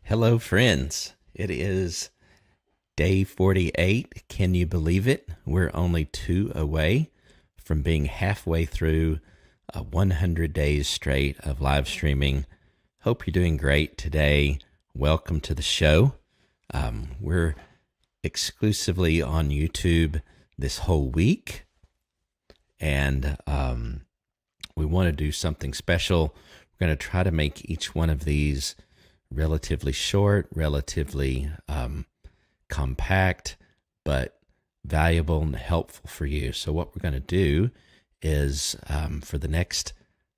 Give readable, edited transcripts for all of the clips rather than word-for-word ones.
Hello, friends. It is day 48. Can you believe it? We're only two away from being halfway through 100 days straight of live streaming. Hope you're doing great today. Welcome to the show. We're exclusively on YouTube this whole week, and we want to do something special. We're going to try to make each one of these relatively short, relatively compact, but valuable and helpful for you. So what we're going to do is for the next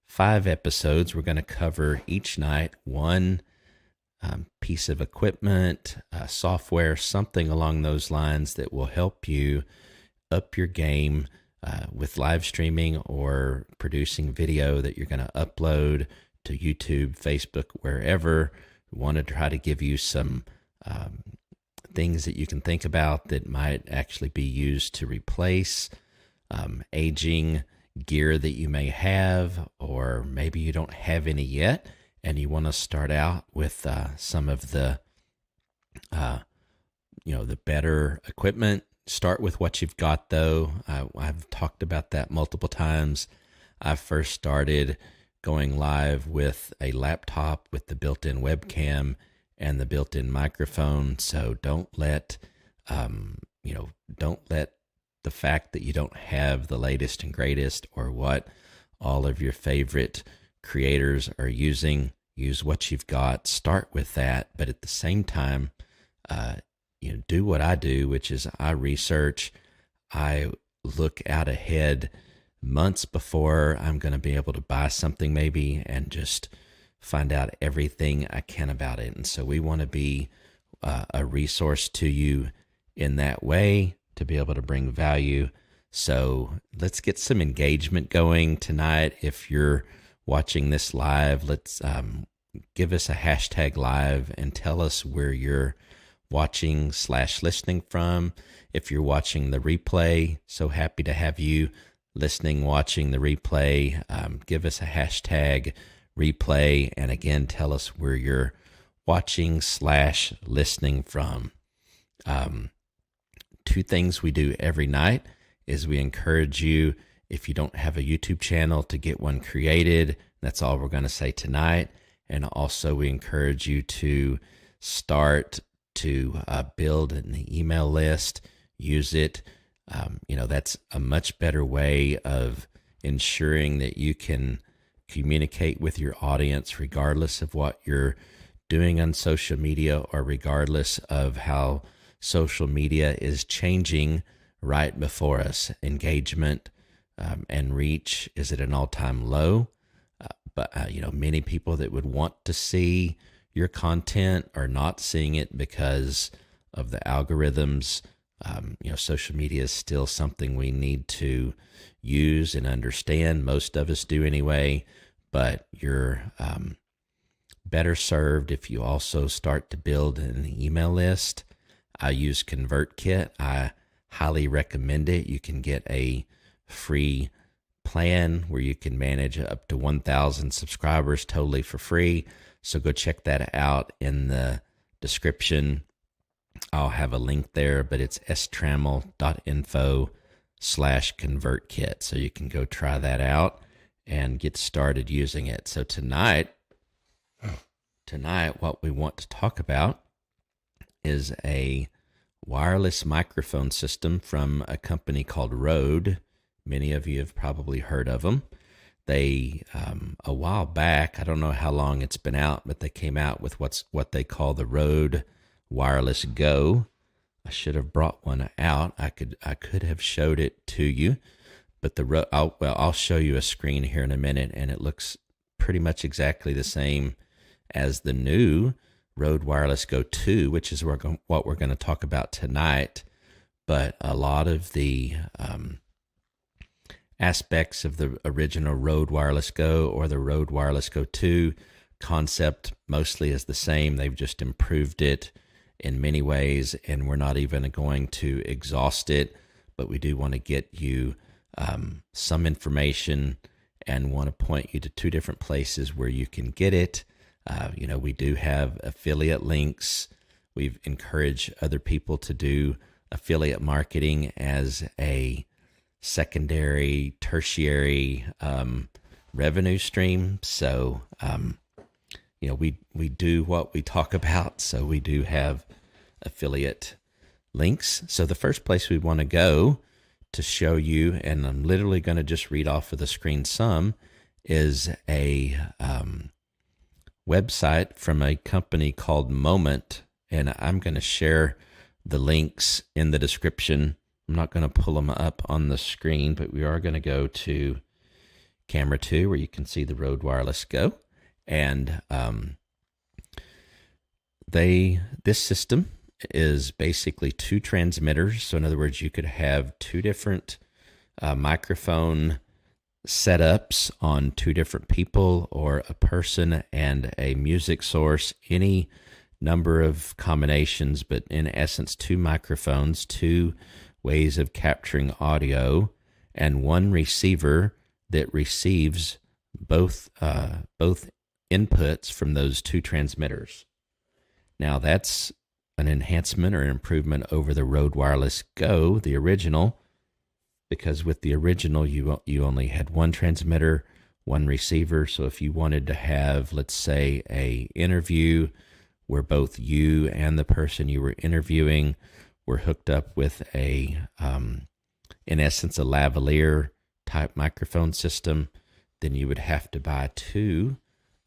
5 episodes, we're going to cover each night one piece of equipment, software, something along those lines that will help you up your game with live streaming or producing video that you're going to upload to YouTube, Facebook, wherever. We want to try to give you some things that you can think about that might actually be used to replace aging gear that you may have, or maybe you don't have any yet and you want to start out with some of the the better equipment. Start with what you've got, though. I've talked about that multiple times. I first started going live with a laptop with the built-in webcam and the built-in microphone. So don't let the fact that you don't have the latest and greatest or what all of your favorite creators are using. Use what you've got. Start with that, but at the same time, do what I do, which is I research. I look out ahead months before I'm going to be able to buy something maybe, and just find out everything I can about it. And so we want to be a resource to you in that way, to be able to bring value. So let's get some engagement going tonight. If you're watching this live, let's give us a hashtag live and tell us where you're watching / listening from. If you're watching the replay, so happy to have you listening, watching the replay. Give us a hashtag replay, and again, tell us where you're watching / listening from. 2 things we do every night is we encourage you, if you don't have a YouTube channel, to get one created. That's all we're going to say tonight. And also we encourage you to start to build an email list. Use it. That's a much better way of ensuring that you can communicate with your audience regardless of what you're doing on social media, or regardless of how social media is changing right before us. Engagement and reach is at an all-time low. But many people that would want to see your content are not seeing it because of the algorithms. Social media is still something we need to use and understand. Most of us do anyway, but you're better served if you also start to build an email list. I use ConvertKit. I highly recommend it. You can get a free plan where you can manage up to 1,000 subscribers totally for free. So go check that out in the description. I'll have a link there, but it's strammel.info/ConvertKit. So you can go try that out and get started using it. So tonight, what we want to talk about is a wireless microphone system from a company called Rode. Many of you have probably heard of them. They, a while back, I don't know how long it's been out, but they came out with what they call the Rode Wireless Go. I should have brought one out. I could have showed it to you, but I'll show you a screen here in a minute, and it looks pretty much exactly the same as the new Rode Wireless Go 2, which is what we're going to talk about tonight. But a lot of the aspects of the original Rode Wireless Go or the Rode Wireless Go 2 concept mostly is the same. They've just improved it in many ways, and we're not even going to exhaust it, but we do want to get you some information and want to point you to 2 different places where you can get it. We do have affiliate links. We've encouraged other people to do affiliate marketing as a secondary, tertiary revenue stream. So, we do what we talk about. So we do have affiliate links. So the first place we want to go to show you, and I'm literally going to just read off of the screen some, is a website from a company called Moment. And I'm going to share the links in the description. I'm not going to pull them up on the screen, but we are going to go to camera 2 where you can see the Rode Wireless Go. And this system is basically 2 transmitters. So in other words, you could have 2 different microphone setups on 2 different people, or a person and a music source, any number of combinations, but in essence 2 microphones, 2 ways of capturing audio, and 1 receiver that receives both inputs from those 2 transmitters. Now that's an enhancement or improvement over the Rode Wireless Go, the original, because with the original you only had 1 transmitter, 1 receiver. So if you wanted to have, let's say, a interview where both you and the person you were interviewing were hooked up with a, in essence, a lavalier type microphone system, then you would have to buy 2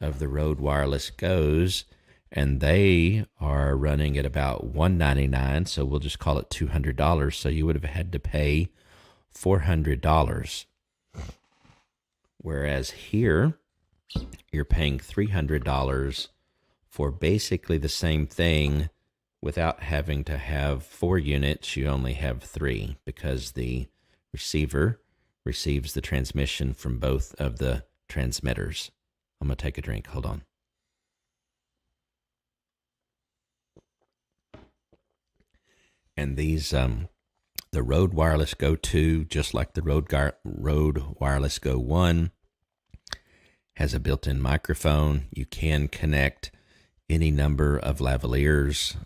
of the Rode Wireless Goes, and they are running at about $199, so we'll just call it $200. So you would have had to pay $400. Whereas here, you're paying $300 for basically the same thing without having to have 4 units. You only have 3 because the receiver receives the transmission from both of the transmitters. I'm going to take a drink. Hold on. And these, the Rode Wireless Go 2, just like the Rode Wireless Go 1, has a built-in microphone. You can connect any number of lavaliers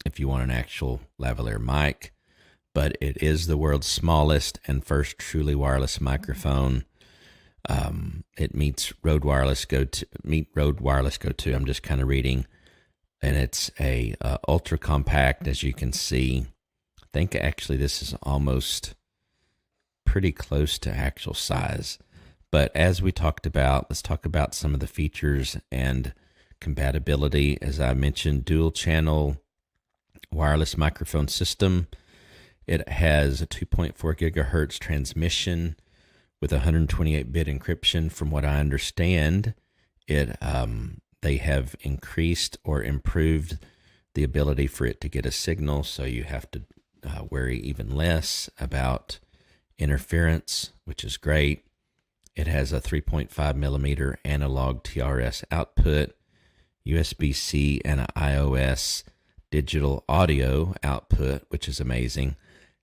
if you want an actual lavalier mic, but it is the world's smallest and first truly wireless microphone. It meets Rode Wireless Go 2. I'm just kind of reading, and it's a ultra compact, as you can see. I think actually this is almost pretty close to actual size. But as we talked about, let's talk about some of the features and compatibility. As I mentioned, dual channel wireless microphone system. It has a 2.4 gigahertz transmission with 128-bit encryption. From what I understand, they have increased or improved the ability for it to get a signal, so you have to worry even less about interference, which is great. It has a 3.5 millimeter analog TRS output, USB-C and an iOS digital audio output, which is amazing.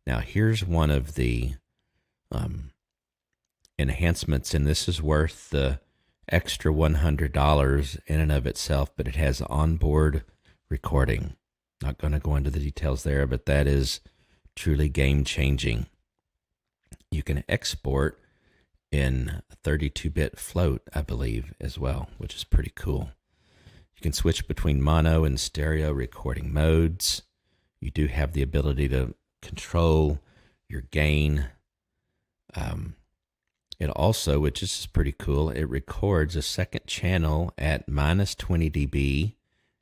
Now here's one of the enhancements, and this is worth the extra $100 in and of itself, but it has onboard recording. Not going to go into the details there, but that is truly game-changing. You can export in 32-bit float, I believe, as well, which is pretty cool. You can switch between mono and stereo recording modes. You do have the ability to control your gain. It also, which is pretty cool, it records a second channel at minus 20 dB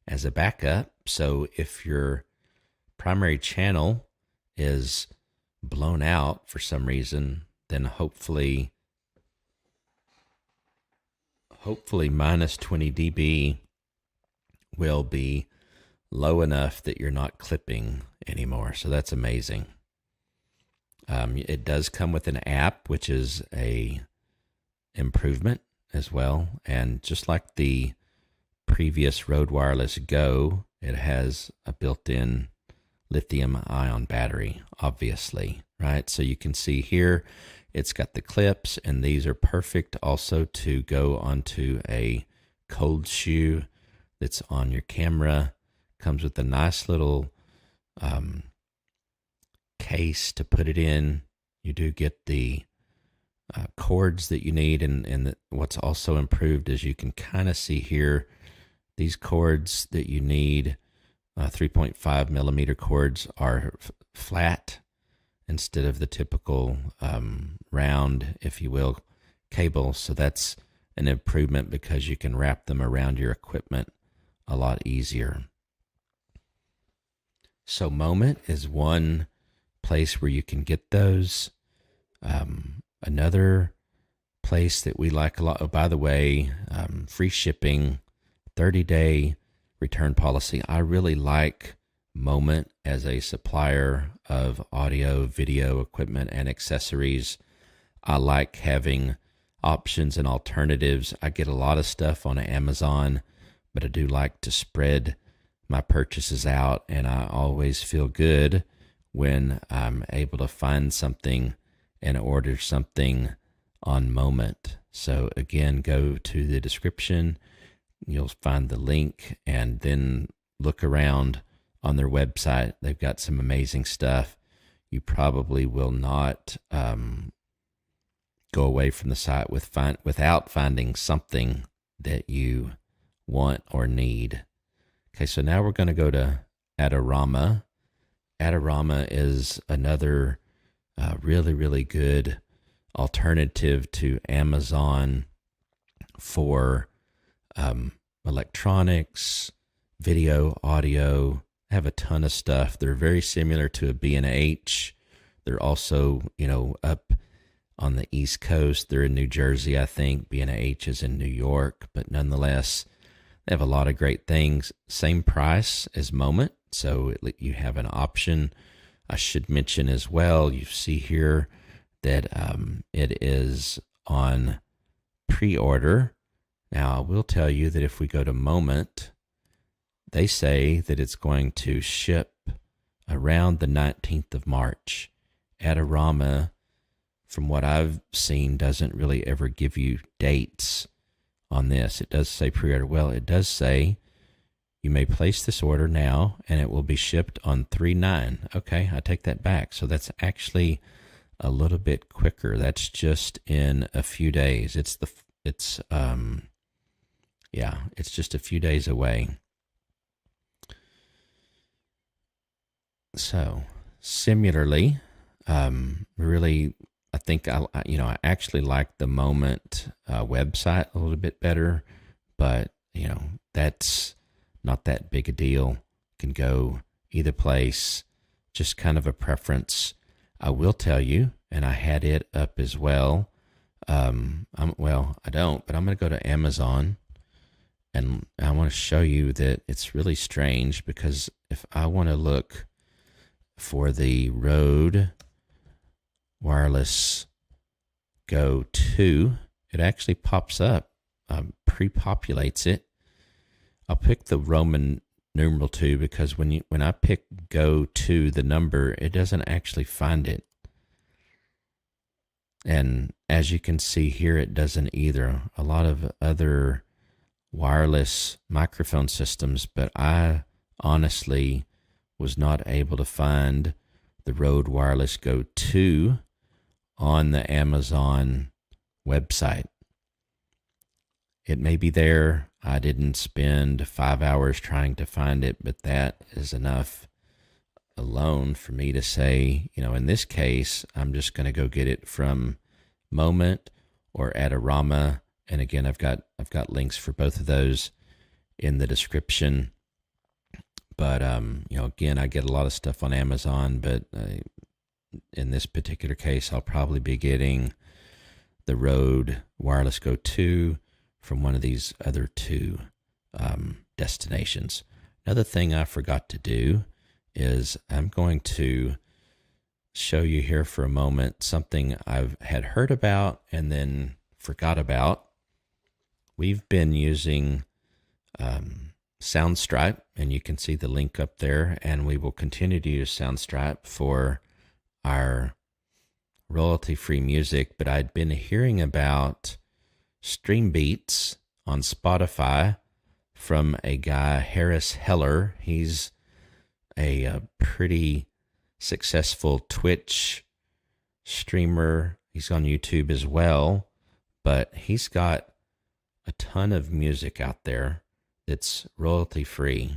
as a backup. So if your primary channel is blown out for some reason, then hopefully minus 20 dB will be low enough that you're not clipping anymore. So that's amazing. It does come with an app, which is a improvement as well. And just like the previous Rode Wireless Go, it has a built-in lithium-ion battery, obviously, right? So you can see here, it's got the clips, and these are perfect also to go onto a cold shoe that's on your camera. Comes with a nice little case to put it in. You do get the cords that you need, and what's also improved is you can kind of see here these cords that you need. 3.5 millimeter cords are flat instead of the typical round, if you will, cable. So that's an improvement because you can wrap them around your equipment a lot easier. So Moment is one place where you can get those. Another place that we like a lot, oh, by the way, free shipping, 30-day return policy. I really like Moment as a supplier of audio, video equipment, and accessories. I like having options and alternatives. I get a lot of stuff on Amazon, but I do like to spread my purchases out, and I always feel good when I'm able to find something and order something on Moment. So again, go to the description. You'll find the link, and then look around on their website. They've got some amazing stuff. You probably will not go away from the site without finding something that you want or need. Okay, so now we're going to go to Adorama. Adorama is another really, really good alternative to Amazon for electronics, video, audio. Have a ton of stuff. They're very similar to a B&H. They're also, up on the East Coast. They're in New Jersey, I think. B&H is in New York, but nonetheless, they have a lot of great things. Same price as Moment, so you have an option. I should mention as well, you see here that it is on pre-order. Now, I will tell you that if we go to Moment, they say that it's going to ship around the 19th of March. Adorama, from what I've seen, doesn't really ever give you dates on this. It does say pre-order. Well, it does say you may place this order now and it will be shipped on 3/9. Okay, I take that back. So that's actually a little bit quicker. That's just in a few days. It's just a few days away. So similarly, really, I think I actually like the Moment website a little bit better, but that's not that big a deal. Can go either place, just kind of a preference. I will tell you, and I had it up as well. I don't, but I'm going to go to Amazon, and I want to show you that it's really strange, because if I want to look for the Rode Wireless Go 2, it actually pops up, pre-populates it. I'll pick the Roman numeral 2 because when I pick Go 2, the number, it doesn't actually find it. And as you can see here, it doesn't either. A lot of other wireless microphone systems, but I honestly was not able to find the Rode Wireless Go 2 on the Amazon website. It may be there. I didn't spend 5 hours trying to find it, but that is enough alone for me to say, in this case, I'm just going to go get it from Moment or Adorama. And again, I've got links for both of those in the description. But again, I get a lot of stuff on Amazon, but in this particular case, I'll probably be getting the Rode Wireless Go 2 from one of these other two destinations. Another thing I forgot to do is I'm going to show you here for a moment something I've had heard about and then forgot about. We've been using Soundstripe, and you can see the link up there, and we will continue to use Soundstripe for our royalty-free music, but I'd been hearing about Stream Beats on Spotify from a guy, Harris Heller. He's a pretty successful Twitch streamer. He's on YouTube as well, but he's got a ton of music out there that's royalty free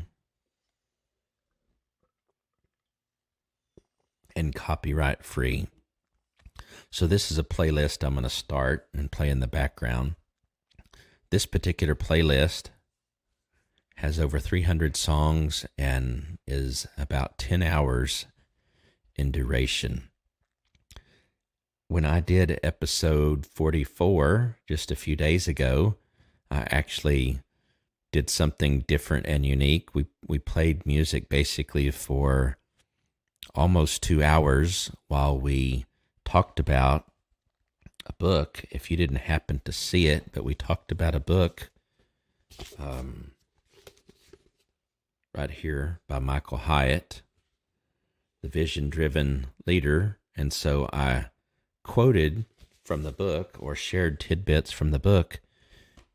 and copyright free. So this is a playlist I'm going to start and play in the background. This particular playlist has over 300 songs and is about 10 hours in duration. When I did episode 44 just a few days ago, I actually did something different and unique. We played music basically for almost 2 hours while we talked about a book. If you didn't happen to see it, but we talked about a book right here by Michael Hyatt, The Vision-Driven Leader. And so I quoted from the book or shared tidbits from the book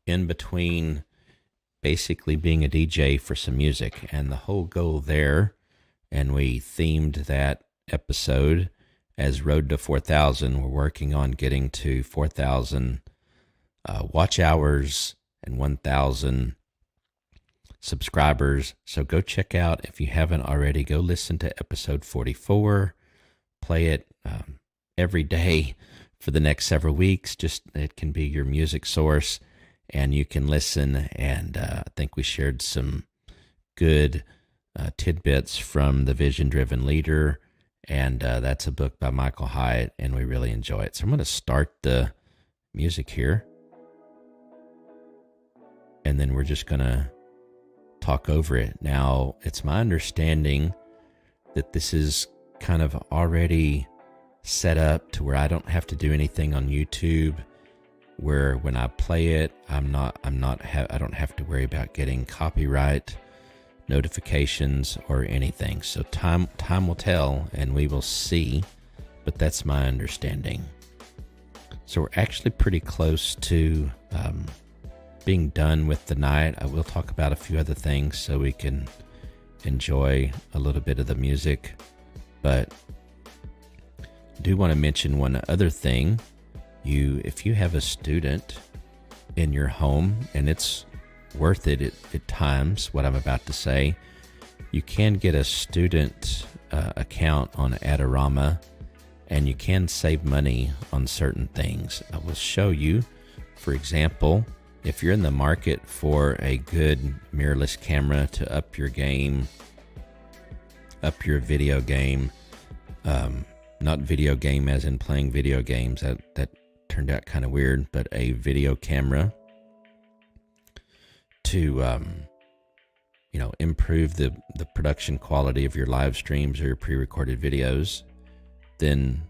in between basically being a DJ for some music. And the whole goal there, and we themed that episode as Road to 4,000. We're working on getting to 4,000 watch hours and 1,000 subscribers. So go check out, if you haven't already, go listen to episode 44. Play it every day for the next several weeks. Just it can be your music source, and you can listen. And I think we shared some good tidbits from The Vision-Driven Leader, and that's a book by Michael Hyatt, and we really enjoy it. So I'm going to start the music here, and then we're just going to talk over it. Now, it's my understanding that this is kind of already set up to where I don't have to do anything on YouTube, where when I play it, I don't have to worry about getting copyright notifications or anything. So time will tell, and we will see, but that's my understanding. So we're actually pretty close to being done with the night. I will talk about a few other things so we can enjoy a little bit of the music, but I do want to mention one other thing. If you have a student in your home, and it's worth it at times, what I'm about to say, you can get a student account on Adorama, and you can save money on certain things. I will show you. For example, if you're in the market for a good mirrorless camera to up your game, up your video game, not video game as in playing video games, that turned out kind of weird, but a video camera to improve the production quality of your live streams or your pre-recorded videos, then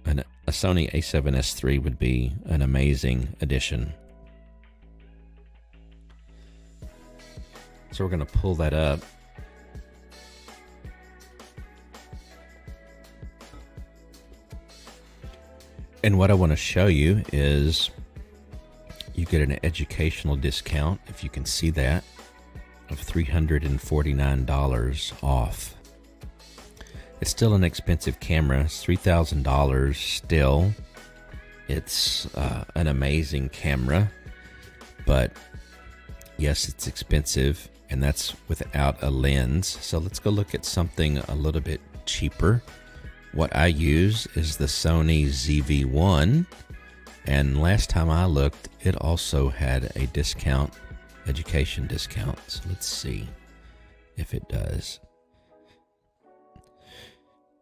a Sony a7S III would be an amazing addition. So we're going to pull that up. And what I want to show you is you get an educational discount, if you can see that, of $349 off. It's still an expensive camera. It's $3,000 still. It's an amazing camera, but yes, it's expensive, and that's without a lens. So let's go look at something a little bit cheaper. What I use is the Sony ZV-1, and last time I looked, it also had a discount, education discount. So let's see if it does.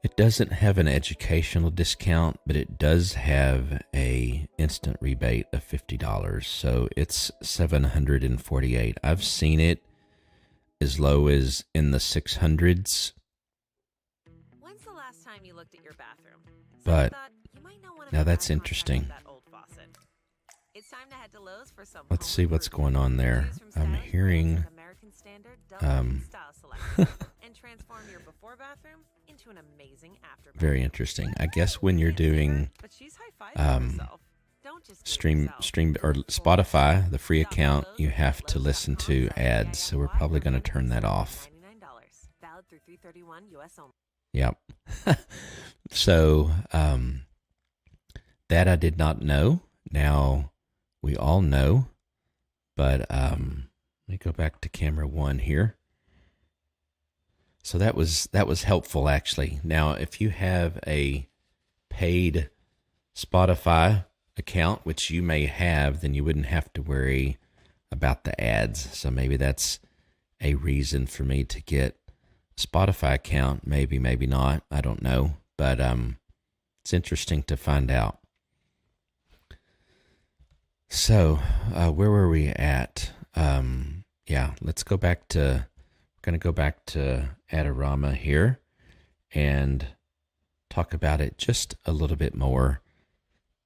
It doesn't have an educational discount, but it does have a instant rebate of $50. So it's $748. I've seen it as low as in the 600s. When's the last time you looked at your bathroom? But now that's interesting. Let's see what's going on there. I'm hearing very interesting. I guess when you're doing Don't just do it Stream yourself. or Spotify, the free account, you have to listen to ads, so we're probably going to turn that off. $99. Valid through 3/31 US only. Yep. So that I did not know. Now we all know, but let me go back to camera 1 here. So that was helpful, actually. Now, if you have a paid Spotify account, which you may have, then you wouldn't have to worry about the ads. So maybe that's a reason for me to get a Spotify account. Maybe not. I don't know. But it's interesting to find out. So where were we at? Yeah, let's go back to, we're going to go back to Adorama here and talk about it just a little bit more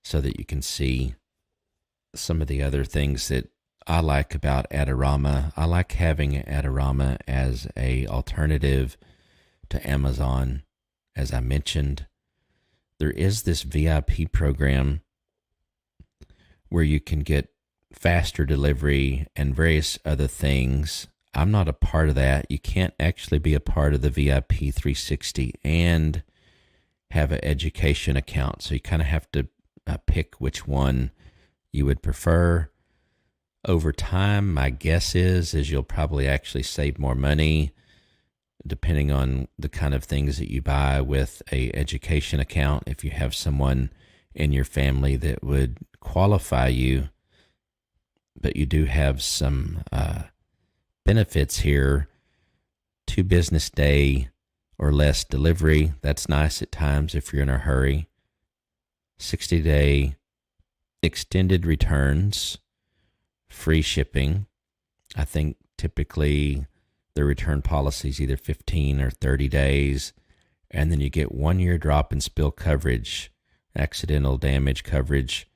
so that you can see some of the other things that I like about Adorama. I like having Adorama as a alternative to Amazon. As I mentioned, there is this VIP program where you can get faster delivery and various other things. I'm not a part of that. You can't actually be a part of the VIP 360 and have an education account. So you kind of have to pick which one you would prefer. Over time, my guess is you'll probably actually save more money depending on the kind of things that you buy with a education account. If you have someone in your family that would qualify you, but you do have some benefits here. 2 business day or less delivery. That's nice at times if you're in a hurry. 60-day extended returns, free shipping. I think typically the return policy is either 15 or 30 days. And then you get 1-year drop and spill coverage, accidental damage coverage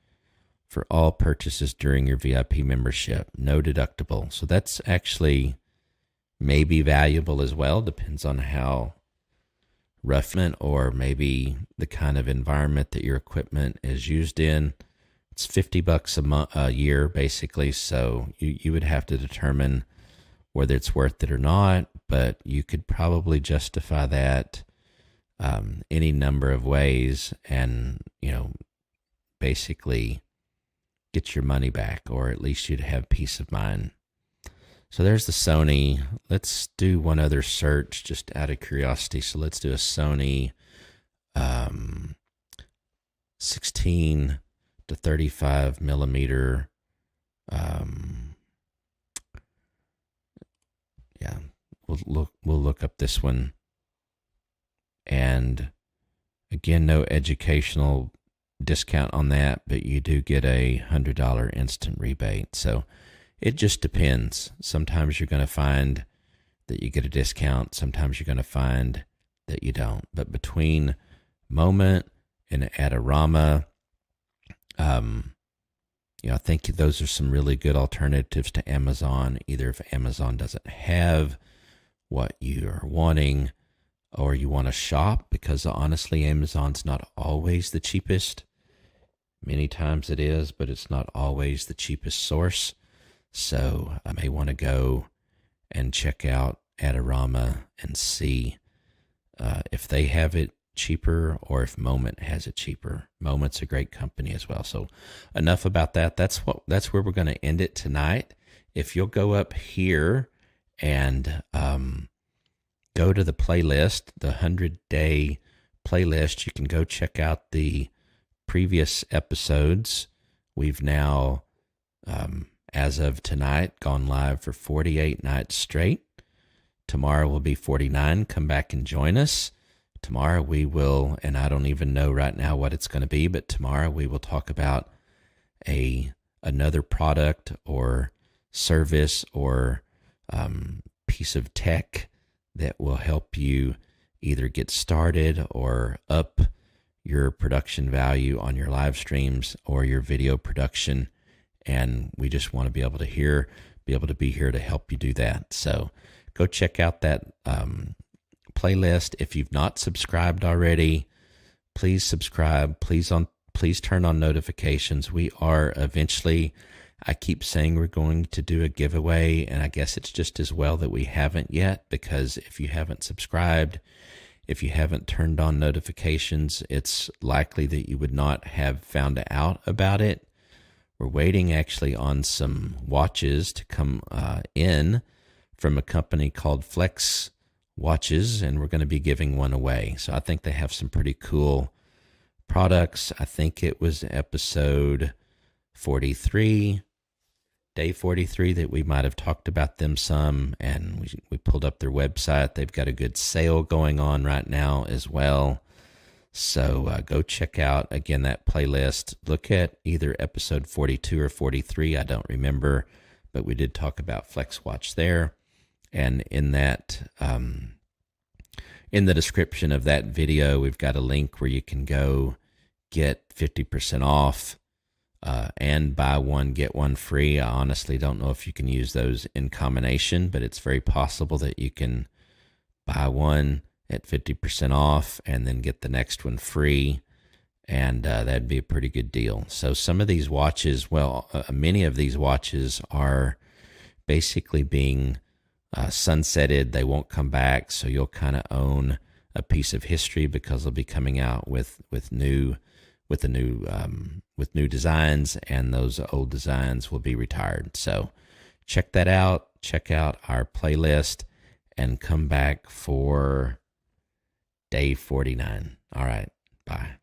for all purchases during your VIP membership. No deductible. So that's actually maybe valuable as well. Depends on how rough or maybe the kind of environment that your equipment is used in. It's $50 a year, basically. So you would have to determine whether it's worth it or not, but you could probably justify that any number of ways and, basically get your money back, or at least you'd have peace of mind. So there's the Sony. Let's do one other search just out of curiosity. So let's do a Sony 16 to 35 millimeter. Yeah, we'll look up this one. And again, no educational discount on that, but you do get a $100 instant rebate. So it just depends. Sometimes you're going to find that you get a discount. Sometimes you're going to find that you don't. But between Moment and Adorama, I think those are some really good alternatives to Amazon, either if Amazon doesn't have what you are wanting, or you want to shop, because honestly, Amazon's not always the cheapest. Many times it is, but it's not always the cheapest source. So I may want to go and check out Adorama and see if they have it cheaper or if Moment has it cheaper. Moment's a great company as well. So enough about that. That's where we're going to end it tonight. If you'll go up here and go to the playlist, the 100-day playlist, you can go check out the previous episodes. We've now, as of tonight, gone live for 48 nights straight. Tomorrow will be 49. Come back and join us. Tomorrow we will, and I don't even know right now what it's going to be, but tomorrow we will talk about another product or service or piece of tech that will help you either get started or up your production value on your live streams or your video production. And we just want to be able to be here to help you do that. So go check out that playlist. If you've not subscribed already, please subscribe. Please please turn on notifications. We are eventually, I keep saying we're going to do a giveaway, and I guess it's just as well that we haven't yet, because if you haven't subscribed, if you haven't turned on notifications, it's likely that you would not have found out about it. We're waiting actually on some watches to come in from a company called Flex Watches, and we're going to be giving one away. So I think they have some pretty cool products. I think it was episode 43, day 43, that we might have talked about them some, and we pulled up their website. They've got a good sale going on right now as well. So go check out, again, that playlist. Look at either episode 42 or 43. I don't remember, but we did talk about Flex Watch there. And in that, in the description of that video, we've got a link where you can go get 50% off and buy one, get one free. I honestly don't know if you can use those in combination, but it's very possible that you can buy one at 50% off and then get the next one free. And that'd be a pretty good deal. So some of these watches, many of these watches are basically being sunsetted. They won't come back, so you'll kind of own a piece of history, because they'll be coming out with new designs, and those old designs will be retired. So check that out. Check out our playlist and come back for day 49. All right, bye.